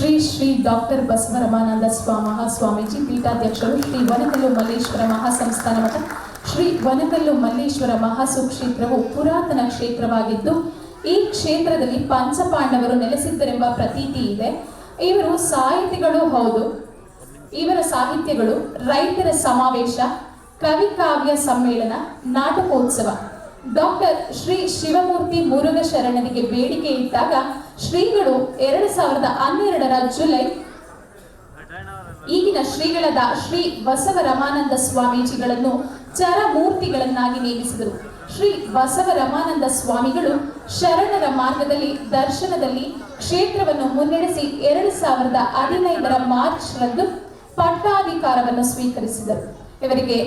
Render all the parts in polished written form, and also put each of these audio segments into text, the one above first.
Shri Shri doctor ಬಸವರಮಾನಂದ Swamiji ಪೀಠಾಧ್ಯಕ್ಷರು, Shri Vanakallu Malleshwara ಮಹಾಸಂಸ್ಥಾನ ಮಠ. ಶ್ರೀ ವನಕಲ್ಲು ಮಲ್ಲೇಶ್ವರ ಮಹಾಸುಕ್ಷೇತ್ರವು ಪುರಾತನ ಕ್ಷೇತ್ರವಾಗಿದ್ದು, ಈ ಕ್ಷೇತ್ರದಲ್ಲಿ ಪಂಚಪಾಂಡವರು ನೆಲೆಸಿದ್ದರೆಂಬ ಪ್ರತೀತಿ ಇದೆ. ಇವರು ಸಾಹಿತಿಗಳು ಹೌದು. ಇವರ ಸಾಹಿತ್ಯಗಳು ರೈತರ ಸಮಾವೇಶ, ಕವಿ ಕಾವ್ಯ ಸಮ್ಮೇಳನ, ನಾಟಕೋತ್ಸವ. ಡಾಕ್ಟರ್ ಶ್ರೀ ಶಿವಮೂರ್ತಿ ಮುರುಘ ಶರಣರಿಗೆ ಬೇಡಿಕೆ ಇಟ್ಟಾಗ ಶ್ರೀಗಳು 2012 ಜುಲೈ ಈಗಿನ ಶ್ರೀಗಳಾದ ಶ್ರೀ ಬಸವರಮಾನಂದ ಸ್ವಾಮೀಜಿಗಳನ್ನು ಚರಮೂರ್ತಿಗಳನ್ನಾಗಿ ನೇಮಿಸಿದರು. ಶ್ರೀ ಬಸವರಮಾನಂದ ಸ್ವಾಮಿಗಳು ಶರಣರ ಮಾರ್ಗದಲ್ಲಿ ದರ್ಶನದಲ್ಲಿ ಕ್ಷೇತ್ರವನ್ನು ಮುನ್ನಡೆಸಿ 2015 ಮಾರ್ಚ್ ರಂದು ಪಟ್ಟಾಧಿಕಾರವನ್ನು ಸ್ವೀಕರಿಸಿದರು. ಇವರಿಗೆ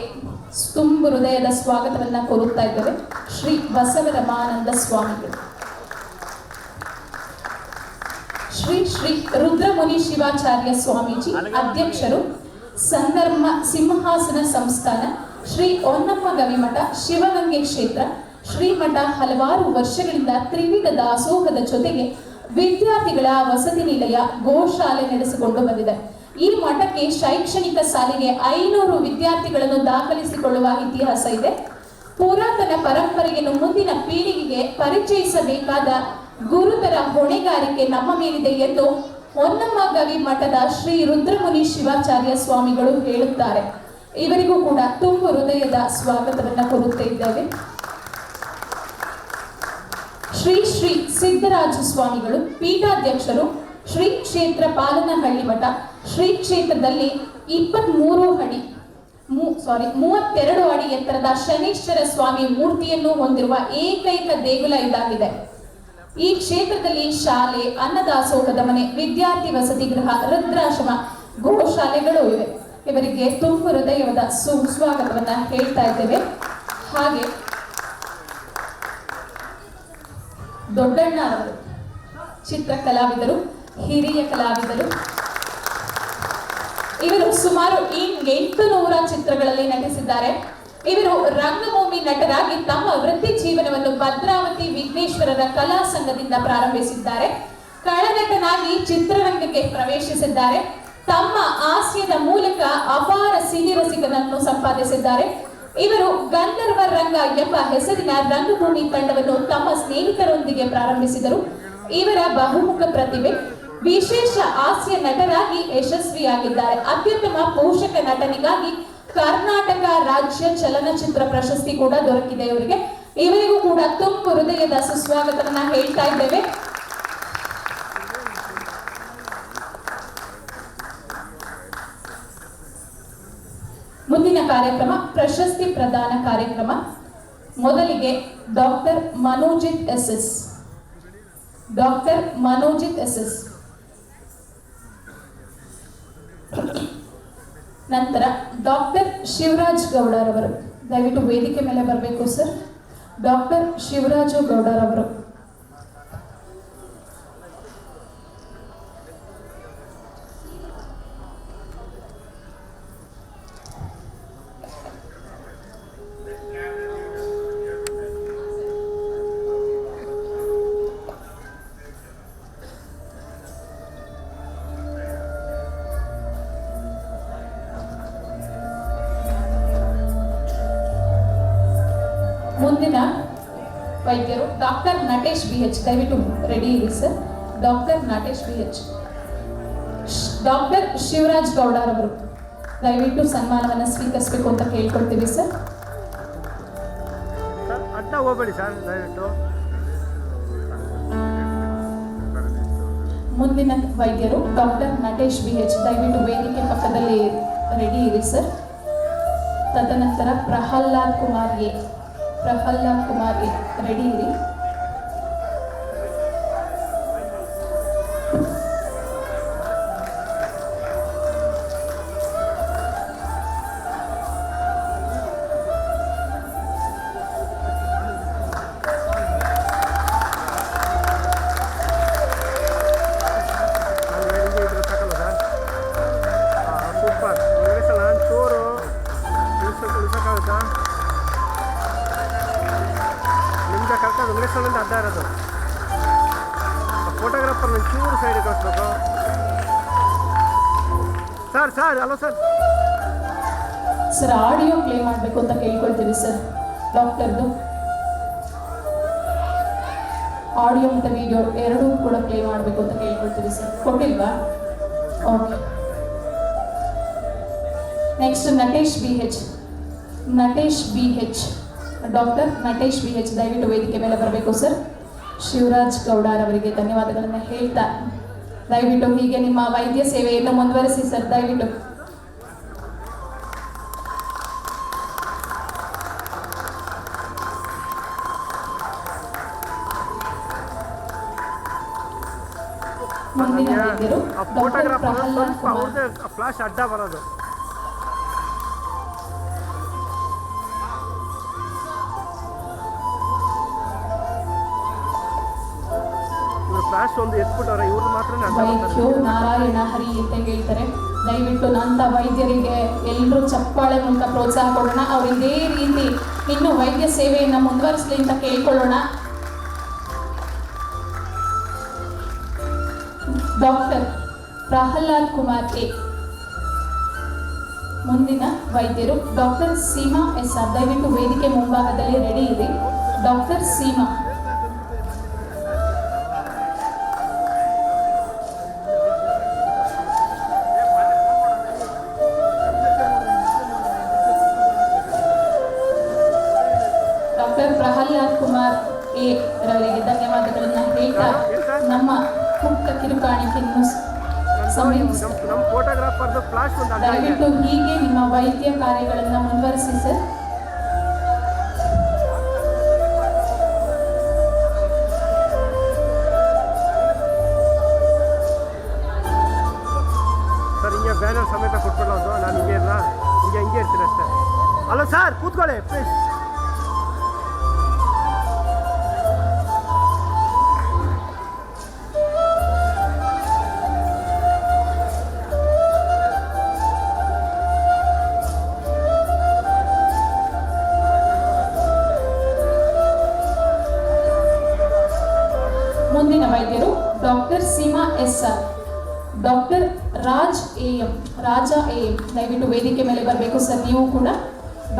ತುಂಬು ಹೃದಯದ ಸ್ವಾಗತವನ್ನ ಕೋರುತ್ತಾ ಇದ್ದೇವೆ. ಶ್ರೀ ಬಸವರಮಾನಂದ ಸ್ವಾಮಿಗಳು. ಶ್ರೀ ಶ್ರೀ ರುದ್ರಮುನಿ ಶಿವಾಚಾರ್ಯ ಸ್ವಾಮೀಜಿ ಅಧ್ಯಕ್ಷರು, ಸಂಧರ್ಮ ಸಿಂಹಾಸನ ಸಂಸ್ಥಾನ, ಶ್ರೀ ಹೊನ್ನಮ್ಮ ಗವಿಮಠ, ಶಿವಗಂಗೆ ಕ್ಷೇತ್ರ, ಶ್ರೀಮಠ ಹಲವಾರು ವರ್ಷಗಳಿಂದ ತ್ರಿವಿಧ ದಾಸೋಹದ ಜೊತೆಗೆ ವಿದ್ಯಾರ್ಥಿಗಳ ವಸತಿ ನಿಲಯ, ಗೋಶಾಲೆ ನಡೆಸಿಕೊಂಡು ಬಂದಿದೆ. ಈ ಮಠಕ್ಕೆ ಶೈಕ್ಷಣಿಕ ಸಾಲಿಗೆ 500 ವಿದ್ಯಾರ್ಥಿಗಳನ್ನು ದಾಖಲಿಸಿಕೊಳ್ಳುವ ಇತಿಹಾಸ ಇದೆ. ಪುರಾತನ ಪರಂಪರೆಯನ್ನು ಮುಂದಿನ ಪೀಳಿಗೆಗೆ ಪರಿಚಯಿಸಬೇಕಾದ ಗುರುತರ ಹೊಣೆಗಾರಿಕೆ ನಮ್ಮ ಮೇಲಿದೆ ಎಂದು ಹೊನ್ನಮ್ಮ ಗವಿ ಮಠದ ಶ್ರೀ ರುದ್ರಮುನಿ ಶಿವಾಚಾರ್ಯ ಸ್ವಾಮಿಗಳು ಹೇಳುತ್ತಾರೆ. ಇವರಿಗೂ ಕೂಡ ತುಂಬು ಹೃದಯದ ಸ್ವಾಗತವನ್ನ ಕೋರುತ್ತಾ ಇದ್ದೇವೆ. ಶ್ರೀ ಶ್ರೀ ಸಿದ್ದರಾಜ ಸ್ವಾಮಿಗಳು ಪೀಠಾಧ್ಯಕ್ಷರು, ಶ್ರೀ ಕ್ಷೇತ್ರ ಪಾಲನಹಳ್ಳಿ ಮಠ. ಶ್ರೀ ಕ್ಷೇತ್ರದಲ್ಲಿ 32 ಅಡಿ ಎತ್ತರದ ಶನೇಶ್ವರ ಸ್ವಾಮಿ ಮೂರ್ತಿಯನ್ನು ಹೊಂದಿರುವ ಏಕೈಕ ದೇಗುಲ ಇದಾಗಿದೆ. ಈ ಕ್ಷೇತ್ರದಲ್ಲಿ ಶಾಲೆ, ಅನ್ನದಾಸೋಹದ ಮನೆ, ವಿದ್ಯಾರ್ಥಿ ವಸತಿ ಗೃಹ, ವೃದ್ಧಾಶ್ರಮ, ಗೋಶಾಲೆಗಳು ಇವೆ. ಇವರಿಗೆ ತುಂಬು ಹೃದಯದ ಸುಸ್ವಾಗತವನ್ನ ಹೇಳ್ತಾ ಇದ್ದೇವೆ. ಹಾಗೆ ದೊಡ್ಡಣ್ಣರವರು ಚಿತ್ರ ಕಲಾವಿದರು, ಹಿರಿಯ ಕಲಾವಿದರು. ಇವರು ಸುಮಾರು 800 ಚಿತ್ರಗಳಲ್ಲಿ ನಟಿಸಿದ್ದಾರೆ. ಇವರು ರಂಗಭೂಮಿ ನಟರಾಗಿ ತಮ್ಮ ವೃತ್ತಿ ಜೀವನವನ್ನು ಭದ್ರಾವತಿ ವಿಘ್ನೇಶ್ವರರ ಕಲಾ ಸಂಘದಿಂದ ಪ್ರಾರಂಭಿಸಿದ್ದಾರೆ. ಕಳನಟನಾಗಿ ಚಿತ್ರರಂಗಕ್ಕೆ ಪ್ರವೇಶಿಸಿದ್ದಾರೆ. ತಮ್ಮ ಹಾಸ್ಯದ ಮೂಲಕ ಅಪಾರ ಸಿನಿರಸಿಕನನ್ನು ಸಂಪಾದಿಸಿದ್ದಾರೆ. ಇವರು ಗಂಧರ್ವ ರಂಗ ಎಂಬ ಹೆಸರಿನ ರಂಗಭೂಮಿ ತಂಡವನ್ನು ತಮ್ಮ ಸ್ನೇಹಿತರೊಂದಿಗೆ ಪ್ರಾರಂಭಿಸಿದರು. ಇವರ ಬಹುಮುಖ ಪ್ರತಿಭೆ, ವಿಶೇಷ ಹಾಸ್ಯ ನಟರಾಗಿ ಯಶಸ್ವಿಯಾಗಿದ್ದಾರೆ. ಅತ್ಯುತ್ತಮ ಪೋಷಕ ನಟನಿಗಾಗಿ ಕರ್ನಾಟಕ ರಾಜ್ಯ ಚಲನಚಿತ್ರ ಪ್ರಶಸ್ತಿ ಕೂಡ ದೊರಕಿದೆ ಇವರಿಗೆ. ಇವರಿಗೂ ಕೂಡ ತುಂಬು ಹೃದಯದ ಸುಸ್ವಾಗತವನ್ನ ಹೇಳ್ತಾ ಇದ್ದೇವೆ. ಮುಂದಿನ ಕಾರ್ಯಕ್ರಮ ಪ್ರಶಸ್ತಿ ಪ್ರದಾನ ಕಾರ್ಯಕ್ರಮ. ಮೊದಲಿಗೆ ಡಾಕ್ಟರ್ ಮನೋಜಿತ್ ಎಸ್. ನಂತರ ಡಾಕ್ಟರ್ ಶಿವರಾಜ್ ಗೌಡರವರು, ದಯವಿಟ್ಟು ವೇದಿಕೆ ಮೇಲೆ ಬರಬೇಕು ಸರ್. ಡಾಕ್ಟರ್ ಶಿವರಾಜು ಗೌಡರವರು. ಮುಂದಿನ ವೈದ್ಯರು ಡಾಕ್ಟರ್ ನಟೇಶ್ BH. ದಯವಿಟ್ಟು ರೆಡಿ ಇರಿ sir. Doctor Natesh BH. Doctor Shivaraj ಗೌಡರವರು ದಯವಿಟ್ಟು ಸನ್ಮಾನವನ್ನು ಸ್ವೀಕರಿಸಬೇಕು ಅಂತ ಕೇಳ್ಕೊಳ್ತೀವಿ ಸರ್. ಮುಂದಿನ ವೈದ್ಯರು ಡಾಕ್ಟರ್ ನಟೇಶ್ BH. ದಯವಿಟ್ಟು ವೇದಿಕೆ ಪಕ್ಕದಲ್ಲಿ ರೆಡಿ ಇರಿ ಸರ್. ತದನಂತರ ಪ್ರಹ್ಲಾದ್ ಕುಮಾರ್ ಎ. ರೆಡಿ ಇರಿ. ಫೋಟೋಗ್ರಾಫರ್ ಚೂರು ಸೈಡ್ ಕಳಿಸ್ಬೇಕು. Sir sir hello sir. Sir audio play ಮಾಡಬೇಕು ಅಂತ ಕೇಳ್ಕೊಳ್ತೀವಿ ಸರ್. ಡಾಕ್ಟರ್ದು ಆಡಿಯೋ ಮತ್ತು ವಿಡಿಯೋ ಎರಡೂ ಕೂಡ ಪ್ಲೇ ಮಾಡಬೇಕು ಅಂತ ಕೇಳ್ಕೊಳ್ತೀವಿ ಸರ್. ಕೊಟ್ಟಿಲ್ವಾ? Okay. Next Natesh B H. Natesh B H, doctor Natesh B H ದಯವಿಟ್ಟು ವೇದಿಕೆ ಮೇಲೆ ಬರಬೇಕು ಸರ್. ಶಿವರಾಜ್ ಗೌಡರ್ ಅವರಿಗೆ ಧನ್ಯವಾದಗಳನ್ನು ಹೇಳ್ತಾ ದಯವಿಟ್ಟು ಹೀಗೆ ನಿಮ್ಮ ವೈದ್ಯ ಸೇವೆಯನ್ನು ಮುಂದುವರಿಸಿ ಸರ್ ದಯವಿಟ್ಟು. ಮುಂದಿನ ವೈದ್ಯರು ಡಾಕ್ಟರ್ ಪ್ರಹ್ಲಾದ್ ಕುಮಾರ್. ಫ್ಲಾಶ್ ಅಡ್ಡ ಬರೋದು. ಒಂದು ಎತ್ಬಿಟ್ಟವ್ರೆ ಇವ್ರು ಮಾತ್ರ ವೈದ್ಯೋ ನಾರಾಯಣ ಹರಿ ಅಂತ ಹೇಳ್ತಾರೆ. ದಯವಿಟ್ಟು ನಂತ ವೈದ್ಯರಿಗೆ ಎಲ್ಲರೂ ಚಪ್ಪಾಳೆ ಮೂಲಕ ಪ್ರೋತ್ಸಾಹ ಕೊಡೋಣ. ಅವ್ರು ಇದೇ ರೀತಿ ಇನ್ನು ವೈದ್ಯ ಸೇವೆಯನ್ನು ಮುಂದುವರಿಸಲಿ ಅಂತ ಕೇಳ್ಕೊಳ್ಳೋಣ. Doctor Prahlad Kumar A. ಮುಂದಿನ ವೈದ್ಯರು ಡಾಕ್ಟರ್ ಸೀಮಾ ಎಸ್ ಆರ್. ದಯವಿಟ್ಟು ವೇದಿಕೆ ಮುಂಭಾಗದಲ್ಲಿ ರೆಡಿ ಇದೆ. Doctor Seema. Doctor Prahlad Kumar A ರವರಿಗೆ ಧನ್ಯವಾದಗಳನ್ನು ಹೇಳ್ತಾ ನಮ್ಮ ಪುಟ್ಟ ಕಿರುಕಾಣಿಕೆಯನ್ನು ದಯವಿಟ್ಟು ಹೀಗೆ ನಿಮ್ಮ ವೈದ್ಯ ಕಾರ್ಯಗಳನ್ನು ಮುಂದುವರಿಸಿ ಸರ್. ಸರ್ ಹಿಂಗೆ ಬ್ಯಾನರ್ ಸಮೇತ ಕೊಟ್ಬಿಡೋದು. ನಾನು ಹಿಂಗೆ ಇಲ್ಲ, ಹಿಂಗೆ ಇರ್ತೀನಿ ಅಷ್ಟೇ. ಅಲ್ಲ ಸರ್ ಕೂತ್ಕೊಳ್ಳಿ ಪ್ಲೀಸ್. ಮುಂದಿನ ವೈದ್ಯರು doctor Seema S R. Doctor Raj A M. Raja A M ದಯವಿಟ್ಟು ವೇದಿಕೆ ಮೇಲೆ ಬರಬೇಕು ಸರ್. ನೀವು ಕೂಡ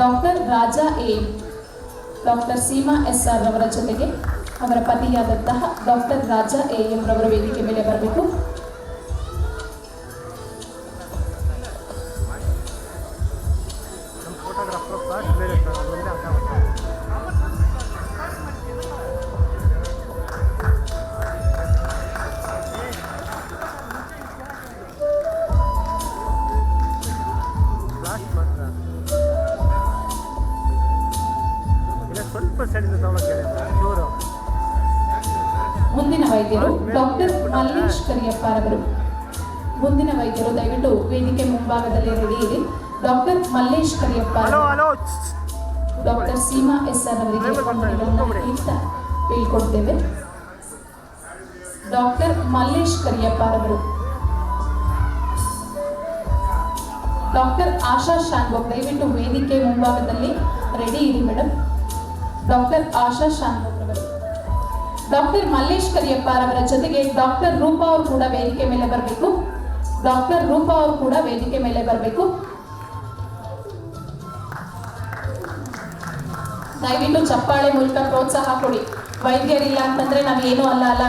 doctor Raja A M. Doctor Seema S R ರವರ ಜೊತೆಗೆ ಅವರ ಪತಿಯಾದಂತಹ ಡಾಕ್ಟರ್ ರಾಜಾ ಎ ಎಂ ರವರ ವೇದಿಕೆ ಮೇಲೆ ಬರಬೇಕು. ಮುಂದಿನ ವೈದ್ಯರು ಡಾಕ್ಟರ್ ಮಲ್ಲೇಶ್ ಕರಿಯಪ್ಪ ರವರು. ಮುಂದಿನ ವೈದ್ಯರು ದಯವಿಟ್ಟು ವೇದಿಕೆ ಮುಂಭಾಗದಲ್ಲಿ ರೆಡಿ ಇರಿ. Doctor Mallesh Kariyappa, doctor Seema S R ಅವರಿಗೆ ಹೇಳ್ಕೊಡ್ತೇವೆ. ಡಾಕ್ಟರ್ ಮಲ್ಲೇಶ್ ಕರಿಯಪ್ಪ ರವರು. ಡಾಕ್ಟರ್ ಆಶಾ ಶಾನ್ಭೋಗ್ ದಯವಿಟ್ಟು ವೇದಿಕೆ ಮುಂಭಾಗದಲ್ಲಿ ರೆಡಿ ಇರಿ ಮೇಡಮ್. ಡಾಕ್ಟರ್ ಆಶಾ ಶಾನ್ಭೋಗ್ ರವರು. ಡಾಕ್ಟರ್ ಮಲ್ಲೇಶ್ ಕರಿಯಪ್ಪ ಅವರ ಜೊತೆಗೆ ಡಾಕ್ಟರ್ ರೂಪಾ ಅವರು ಕೂಡ ವೇದಿಕೆ ಮೇಲೆ ಬರಬೇಕು. ಡಾಕ್ಟರ್ ರೂಪಾ ಅವರು ಕೂಡ ವೇದಿಕೆ ಮೇಲೆ ಬರಬೇಕು. ದಯವಿಟ್ಟು ಚಪ್ಪಾಳೆ ಮೂಲಕ ಪ್ರೋತ್ಸಾಹ ಕೊಡಿ. ವೈದ್ಯರಿಲ್ಲ ಅಂತಂದ್ರೆ ನಾವೇನೂ ಅಲ್ಲ.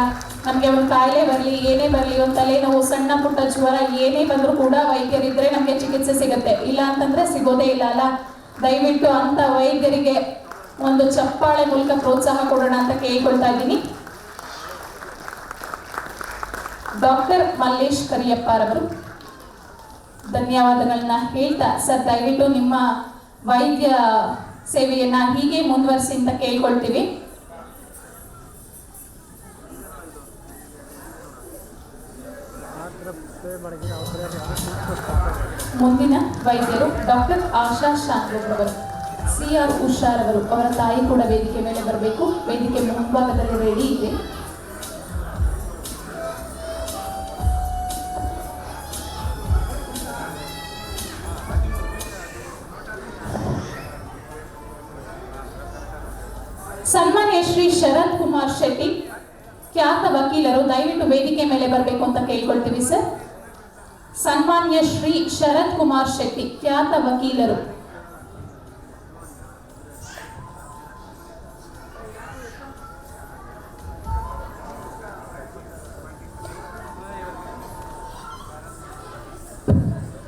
ನಮಗೆ ಒಂದು ಕಾಯಿಲೆ ಬರಲಿ, ಏನೇ ಬರಲಿ, ಒಂದು ತಲೆನೋವು, ಸಣ್ಣ ಪುಟ್ಟ ಜ್ವರ ಏನೇ ಬಂದರೂ ಕೂಡ ವೈದ್ಯರಿದ್ರೆ ನಮಗೆ ಚಿಕಿತ್ಸೆ ಸಿಗುತ್ತೆ. ಇಲ್ಲ ಅಂತಂದ್ರೆ ಸಿಗೋದೇ ಇಲ್ಲ ಅಲ್ಲ. ದಯವಿಟ್ಟು ಅಂತ ವೈದ್ಯರಿಗೆ ಒಂದು ಚಪ್ಪಾಳೆ ಮೂಲಕ ಪ್ರೋತ್ಸಾಹ ಕೊಡೋಣ ಅಂತ ಕೇಳ್ಕೊಳ್ತಾ ಇದ್ದೀನಿ. ಡಾಕ್ಟರ್ ಮಲ್ಲೇಶ್ ಕರಿಯಪ್ಪ ರವರು ಧನ್ಯವಾದಗಳನ್ನ ಹೇಳ್ತಾ ಸರ್ ದಯವಿಟ್ಟು ನಿಮ್ಮ ವೈದ್ಯ ಸೇವೆಯನ್ನ ಹೀಗೆ ಮುಂದುವರಿಸಿ ಅಂತ ಕೇಳ್ಕೊಳ್ತೀವಿ. ಮುಂದಿನ ವೈದ್ಯರು ಡಾಕ್ಟರ್ ಆಶಾ ಶಾನ್ಭೋಗ್ ರವರು. ಸಿ ಆರ್ ಉಷಾರ್ ಅವರು, ಅವರ ತಾಯಿ ಕೂಡ ವೇದಿಕೆ ಮೇಲೆ ಬರಬೇಕು. ವೇದಿಕೆ ಮುಂಭಾಗದಲ್ಲಿ ರೆಡಿ ಇದೆ. ಸನ್ಮಾನ್ಯ ಶ್ರೀ ಶರತ್ ಕುಮಾರ್ ಶೆಟ್ಟಿ, ಖ್ಯಾತ ವಕೀಲರು, ದಯವಿಟ್ಟು ವೇದಿಕೆ ಮೇಲೆ ಬರಬೇಕು ಅಂತ ಕೇಳ್ಕೊಳ್ತೀವಿ ಸರ್. ಸನ್ಮಾನ್ಯ ಶ್ರೀ ಶರತ್ ಕುಮಾರ್ ಶೆಟ್ಟಿ, ಖ್ಯಾತ ವಕೀಲರು.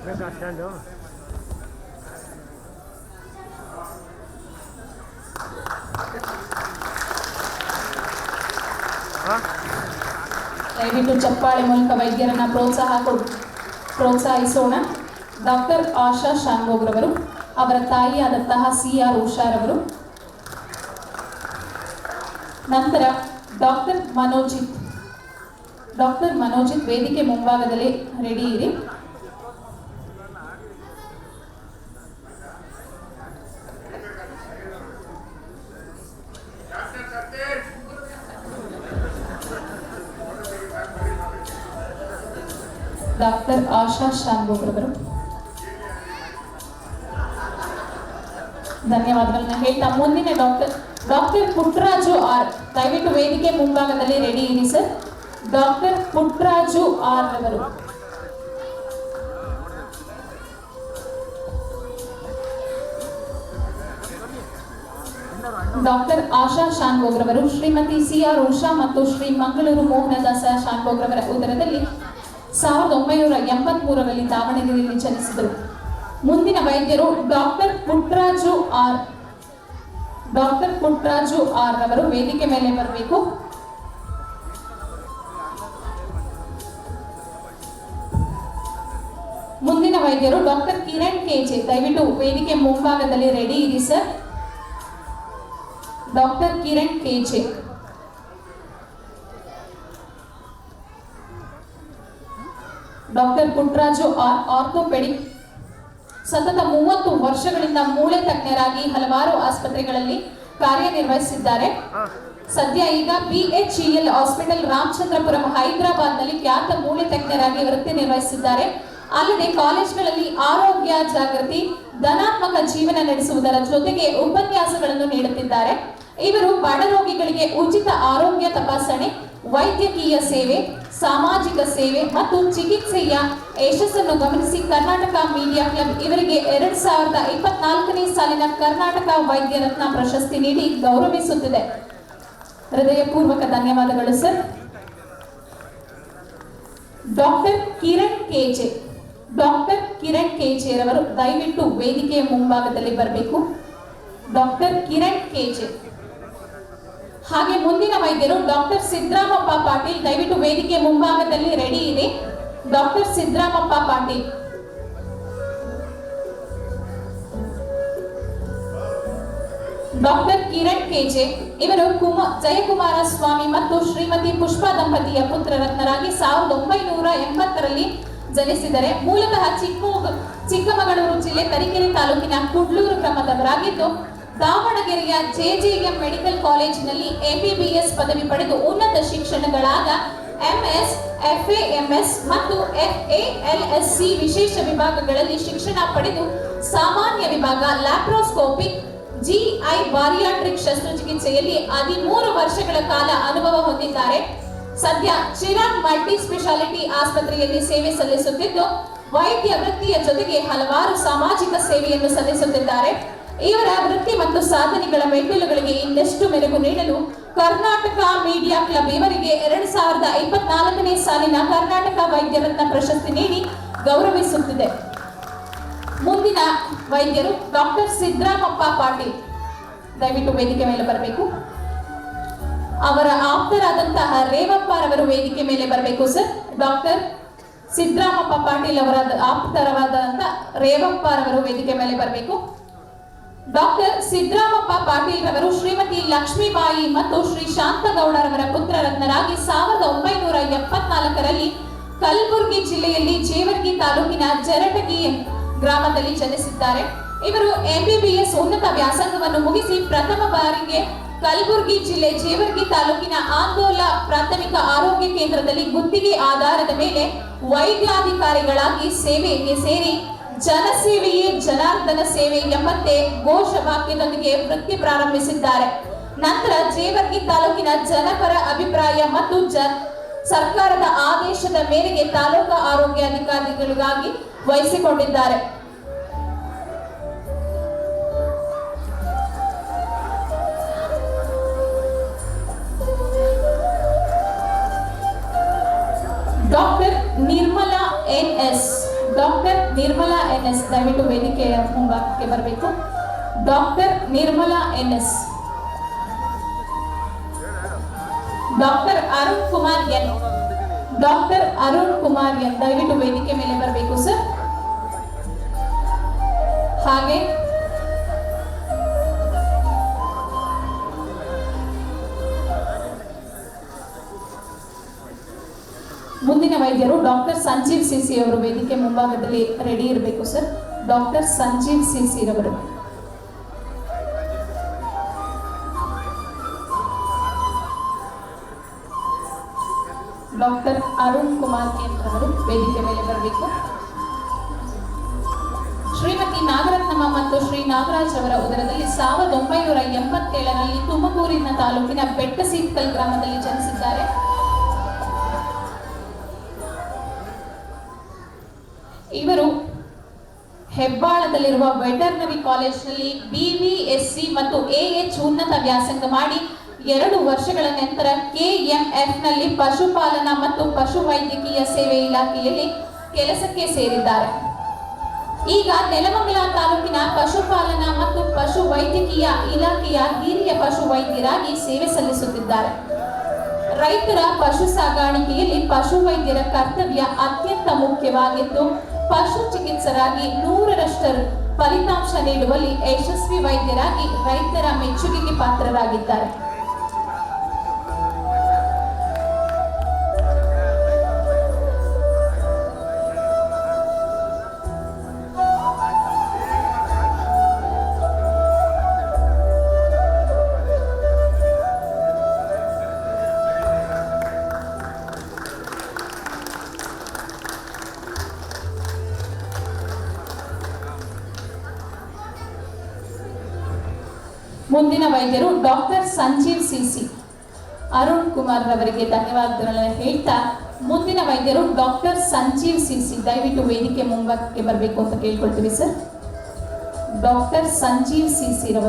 ಬೇಕಾ ಸ್ಟ್ಯಾಂಡು? ದಯವಿಟ್ಟು ಚಪ್ಪಾಳೆ ಮೂಲಕ ವೈದ್ಯರನ್ನ ಪ್ರೋತ್ಸಾಹಿಸೋಣ. ಡಾಕ್ಟರ್ ಆಶಾ ಶಾನ್ಭೋಗ್ರವರು, ಅವರ ತಾಯಿಯಾದಂತಹ CR ಉಷಾರವರು, ನಂತರ ಡಾಕ್ಟರ್ ಮನೋಜಿತ್ ವೇದಿಕೆ ಮುಂಭಾಗದಲ್ಲಿ ರೆಡಿ ಇರಿ. ಡಾಕ್ಟರ್ ಆಶಾ ಶಾನ್ಭೋಗ್ರವರು, ಧನ್ಯವಾದಗಳನ್ನ ಹೇಳ್ತಾ ಮುಂದಿನ ಡಾಕ್ಟರ್ ಪುಟ್ಟರಾಜು ಆರ್, ದಯವಿಟ್ಟು ವೇದಿಕೆ ಮುಂಭಾಗದಲ್ಲಿ ರೆಡಿ ಇರಿ ಸರ್. ಡಾಕ್ಟರ್ ಪುಟ್ಟರಾಜು ಆರ್ ರವರು. ಡಾಕ್ಟರ್ ಆಶಾ ಶಾನ್ಭೋಗ್ರವರು ಶ್ರೀಮತಿ CR ಉಷಾ ಮತ್ತು ಶ್ರೀ ಮಂಗಳೂರು ಮೋಹನದಾಸ ಶಾನ್ಭೋಗ್ರವರ ಉದರದಲ್ಲಿ 1983ರಲ್ಲಿ ದಾವಣಗೆರೆಯಲ್ಲಿ ಜನಿಸಿದರು. ಮುಂದಿನ ವೈದ್ಯರು ಡಾಕ್ಟರ್ ಪುಟ್ಟರಾಜು ಆರ್ ರವರು ವೇದಿಕೆ ಮೇಲೆ ಬರಬೇಕು. ಮುಂದಿನ ವೈದ್ಯರು ಡಾಕ್ಟರ್ ಕಿರಣ್ KJ, ದಯವಿಟ್ಟು ವೇದಿಕೆ ಮುಂಭಾಗದಲ್ಲಿ ರೆಡಿ ಇರಿ sir. Doctor Kiran KJ. Doctor Puttaraju R, orthopaedic, ಸತತ 30 ವರ್ಷಗಳಿಂದ ಮೂಳೆ ತಜ್ಞರಾಗಿ ಹಲವಾರು ಆಸ್ಪತ್ರೆಗಳಲ್ಲಿ ಕಾರ್ಯನಿರ್ವಹಿಸಿದ್ದಾರೆ. ಸದ್ಯ ಈಗ BHEL ಹಾಸ್ಪಿಟಲ್ ರಾಮಚಂದ್ರಪುರಂ ಹೈದರಾಬಾದ್ನಲ್ಲಿ ಖ್ಯಾತ ಮೂಳೆ ತಜ್ಞರಾಗಿ ವೃತ್ತಿ ನಿರ್ವಹಿಸಿದ್ದಾರೆ. ಅಲ್ಲದೆ ಕಾಲೇಜ್ಗಳಲ್ಲಿ ಆರೋಗ್ಯ ಜಾಗೃತಿ, ಧನಾತ್ಮಕ ಜೀವನ ನಡೆಸುವುದರ ಜೊತೆಗೆ ಉಪನ್ಯಾಸಗಳನ್ನು ನೀಡುತ್ತಿದ್ದಾರೆ. ಇವರು ಬಡ ರೋಗಿಗಳಿಗೆ ಉಚಿತ ಆರೋಗ್ಯ ತಪಾಸಣೆ, ವೈದ್ಯಕೀಯ ಸೇವೆ, ಸಾಮಾಜಿಕ ಸೇವೆ ಮತ್ತು ಚಿಕಿತ್ಸೆಯ ಯಶಸ್ಸನ್ನು ಗಮನಿಸಿ ಕರ್ನಾಟಕ ಮೀಡಿಯಾ ಕ್ಲಬ್ ಇವರಿಗೆ 2024ನೇ ಸಾಲಿನ ಕರ್ನಾಟಕ ವೈದ್ಯ ರತ್ನ ಪ್ರಶಸ್ತಿ ನೀಡಿ ಗೌರವಿಸುತ್ತಿದೆ. ಹೃದಯಪೂರ್ವಕ ಧನ್ಯವಾದಗಳು ಸರ್. ಡಾಕ್ಟರ್ ಕಿರಣ್ KJ ರವರು ದಯವಿಟ್ಟು ವೇದಿಕೆಯ ಮುಂಭಾಗದಲ್ಲಿ ಬರಬೇಕು. Doctor Kiran KJ. ಹಾಗೆ ಮುಂದಿನ ವೈದ್ಯರು ಡಾಕ್ಟರ್ ಸಿದ್ದರಾಮಪ್ಪ ಪಾಟೀಲ್, ದಯವಿಟ್ಟು ವೇದಿಕೆ ಮುಂಭಾಗದಲ್ಲಿ ರೆಡಿ ಇದೆ. Doctor Siddaramappa Patil. Doctor Kiran KJ ಇವರು ಜಯಕುಮಾರ ಸ್ವಾಮಿ ಮತ್ತು ಶ್ರೀಮತಿ ಪುಷ್ಪಾ ದಂಪತಿಯ ಪುತ್ರರತ್ನರಾಗಿ 1980ರಲ್ಲಿ ಜನಿಸಿದರೆ ಮೂಲತಃ ಚಿಕ್ಕಮಗಳೂರು ಜಿಲ್ಲೆ ತರೀಕೆರೆ ತಾಲೂಕಿನ ಕುಡ್ಲೂರು ಗ್ರಾಮದವರಾಗಿದ್ದು ದಾವಣಗೆರೆಯ JJM ಮೆಡಿಕಲ್ ಕಾಲೇಜಿನಲ್ಲಿ MBBS ಪದವಿ ಪಡೆದು ಉನ್ನತ ಶಿಕ್ಷಣಗಳಾದ MS, FA, MS ಮತ್ತು FALSC ವಿಶೇಷ ವಿಭಾಗಗಳಲ್ಲಿ ಶಿಕ್ಷಣ ಪಡೆದು ಸಾಮಾನ್ಯ ವಿಭಾಗ, ಲ್ಯಾಪ್ರೋಸ್ಕೋಪಿಕ್, GI ಬಾರಿಯಾಟ್ರಿಕ್ ಶಸ್ತ್ರಚಿಕಿತ್ಸೆಯಲ್ಲಿ 13 ವರ್ಷಗಳ ಕಾಲ ಅನುಭವ ಹೊಂದಿದ್ದಾರೆ. ಸದ್ಯ ಚಿರಾಗ್ ಮಲ್ಟಿ ಸ್ಪೆಷಾಲಿಟಿ ಆಸ್ಪತ್ರೆಯಲ್ಲಿ ಸೇವೆ ಸಲ್ಲಿಸುತ್ತಿದ್ದು ವೈದ್ಯ ವೃತ್ತಿಯ ಜೊತೆಗೆ ಹಲವಾರು ಸಾಮಾಜಿಕ ಸೇವೆಯನ್ನು ಸಲ್ಲಿಸುತ್ತಿದ್ದಾರೆ. ಇವರ ವೃತ್ತಿ ಮತ್ತು ಸಾಧನೆಗಳ ಮೆಟ್ಟಿಲುಗಳಿಗೆ ಇನ್ನಷ್ಟು ಮೆರುಗು ನೀಡಲು ಕರ್ನಾಟಕ ಮೀಡಿಯಾ ಕ್ಲಬ್ ಇವರಿಗೆ 2024ನೇ ಸಾಲಿನ ಕರ್ನಾಟಕ ವೈದ್ಯ ರತ್ನ ಪ್ರಶಸ್ತಿ ನೀಡಿ ಗೌರವಿಸುತ್ತಿದೆ. ಮುಂದಿನ ವೈದ್ಯರು ಡಾಕ್ಟರ್ ಸಿದ್ದರಾಮಪ್ಪ ಪಾಟೀಲ್, ದಯವಿಟ್ಟು ವೇದಿಕೆ ಮೇಲೆ ಬರಬೇಕು. ಅವರ ಆಪ್ತರಾದಂತಹ ರೇವಪ್ಪರವರು ವೇದಿಕೆ ಮೇಲೆ ಬರಬೇಕು ಸರ್. ಡಾಕ್ಟರ್ ಸಿದ್ದರಾಮಪ್ಪ ಪಾಟೀಲ್ ಅವರ ಆಪ್ತರವಾದಂತಹ ರೇವಪ್ಪರವರು ವೇದಿಕೆ ಮೇಲೆ ಬರಬೇಕು. ಡಾಕ್ಟರ್ ಸಿದ್ದರಾಮಪ್ಪ ಪಾಟೀಲ್ ರವರು ಶ್ರೀಮತಿ ಲಕ್ಷ್ಮೀಬಾಯಿ ಮತ್ತು ಶ್ರೀ ಶಾಂತಗೌಡರವರ ಪುತ್ರರತ್ನರಾಗಿ 1974ರಲ್ಲಿ ಕಲಬುರಗಿ ಜಿಲ್ಲೆಯಲ್ಲಿ ಜೇವರ್ಗಿ ತಾಲೂಕಿನ ಜರಟಗಿ ಗ್ರಾಮದಲ್ಲಿ ಜನಿಸಿದ್ದಾರೆ. ಇವರು MBBS ಉನ್ನತ ವ್ಯಾಸಂಗವನ್ನು ಮುಗಿಸಿ ಪ್ರಥಮ ಬಾರಿಗೆ ಕಲಬುರಗಿ ಜಿಲ್ಲೆ ಜೇವರ್ಗಿ ತಾಲೂಕಿನ ಆಂದೋಲ ಪ್ರಾಥಮಿಕ ಆರೋಗ್ಯ ಕೇಂದ್ರದಲ್ಲಿ ಗುತ್ತಿಗೆ ಆಧಾರದ ಮೇಲೆ ವೈದ್ಯಾಧಿಕಾರಿಗಳಾಗಿ ಸೇವೆಗೆ ಸೇರಿ ಜನಸೇವೆಯೇ ಜನಾರ್ದನ ಸೇವೆ ಎಂಬಂತೆ ಘೋಷವಾಕ್ಯದೊಂದಿಗೆ ವೃತ್ತಿ ಪ್ರಾರಂಭಿಸಿದ್ದಾರೆ. ನಂತರ ಜೇವರ್ಗಿ ತಾಲೂಕಿನ ಜನಪರ ಅಭಿಪ್ರಾಯ ಮತ್ತು ಸರ್ಕಾರದ ಆದೇಶದ ಮೇರೆಗೆ ತಾಲೂಕಾ ಆರೋಗ್ಯಾಧಿಕಾರಿಗಳಿಗಾಗಿ ವಹಿಸಿಕೊಂಡಿದ್ದಾರೆ. ಡಾಕ್ಟರ್ ನಿರ್ಮಲಾ ಎನ್ಎಸ್ ದಯವಿಟ್ಟು ವೇದಿಕೆಯ ಮುಂಭಾಗಕ್ಕೆ ಬರಬೇಕು. Doctor Nirmala N S. Doctor Arun Kumar N ದಯವಿಟ್ಟು ವೇದಿಕೆ ಮೇಲೆ ಬರಬೇಕು ಸರ್. ಹಾಗೆ ಮುಂದಿನ ವೈದ್ಯರು ಡಾಕ್ಟರ್ ಸಂಜೀವ್ ಸಿಸಿ ಅವರು ವೇದಿಕೆ ಮುಂಭಾಗದಲ್ಲಿ ರೆಡಿ ಇರಬೇಕು ಸರ್. ಡಾಕ್ಟರ್ ಸಂಜೀವ್ ಸಿಸಿ ರವರು. ಡಾಕ್ಟರ್ ಅರುಣ್ ಕುಮಾರ್ ಎನ್ ರವರು ವೇದಿಕೆ ಮೇಲೆ ಬರಬೇಕು. ಶ್ರೀಮತಿ ನಾಗರತ್ನಮ್ಮ ಮತ್ತು ಶ್ರೀ ನಾಗರಾಜ್ ಅವರ ಉದರದಲ್ಲಿ 1987ರಲ್ಲಿ ತುಮಕೂರಿನ ತಾಲೂಕಿನ ಬೆಟ್ಟಸೀತ್ಕಲ್ ಗ್ರಾಮದಲ್ಲಿ ಜನಿಸಿದ್ದಾರೆ. ಇವರು ಹೆಬ್ಬಾಳದಲ್ಲಿರುವ ವೆಟರ್ನರಿ ಕಾಲೇಜಿನಲ್ಲಿ BVSc ಮತ್ತು AH ಉನ್ನತ ವ್ಯಾಸಂಗ ಮಾಡಿ 2 ವರ್ಷಗಳ ನಂತರ KMFನಲ್ಲಿ ಪಶುಪಾಲನಾ ಮತ್ತು ಪಶುವೈದ್ಯಕೀಯ ಸೇವೆ ಇಲಾಖೆಯಲ್ಲಿ ಕೆಲಸಕ್ಕೆ ಸೇರಿದ್ದಾರೆ. ಈಗ ನೆಲಮಂಗಲ ತಾಲೂಕಿನ ಪಶುಪಾಲನಾ ಮತ್ತು ಪಶುವೈದ್ಯಕೀಯ ಇಲಾಖೆಯ ಹಿರಿಯ ಪಶುವೈದ್ಯರಾಗಿ ಸೇವೆ ಸಲ್ಲಿಸುತ್ತಿದ್ದಾರೆ. ರೈತರ ಪಶು ಸಾಗಾಣಿಕೆಯಲ್ಲಿ ಪಶುವೈದ್ಯರ ಕರ್ತವ್ಯ ಅತ್ಯಂತ ಮುಖ್ಯವಾಗಿದ್ದು, ಪಶು ಚಿಕಿತ್ಸಕರಾಗಿ 100ರಷ್ಟು ಫಲಿತಾಂಶ ನೀಡುವಲ್ಲಿ ಯಶಸ್ವಿ ವೈದ್ಯರಾಗಿ ರೈತರ ಮೆಚ್ಚುಗೆಗೆ ಪಾತ್ರರಾಗಿದ್ದಾರೆ. ಮುಂದಿನ ವೈದ್ಯರು ಡಾಕ್ಟರ್ ಸಂಜೀವ್ ಸಿಸಿ. ಅರುಣ್ ಕುಮಾರ್ ರವರಿಗೆ ಧನ್ಯವಾದಗಳನ್ನು ಹೇಳ್ತಾ ಮುಂದಿನ ವೈದ್ಯರು ಡಾಕ್ಟರ್ ಸಂಜೀವ್ ಸಿಸಿ ದಯವಿಟ್ಟು ವೇದಿಕೆ ಮುಂಭಾಗಕ್ಕೆ ಬರಬೇಕು ಅಂತ ಕೇಳ್ಕೊಳ್ತೀವಿ ಸರ್. ಡಾಕ್ಟರ್ ಸಂಜೀವ್ ಸಿಸಿ ರವರು.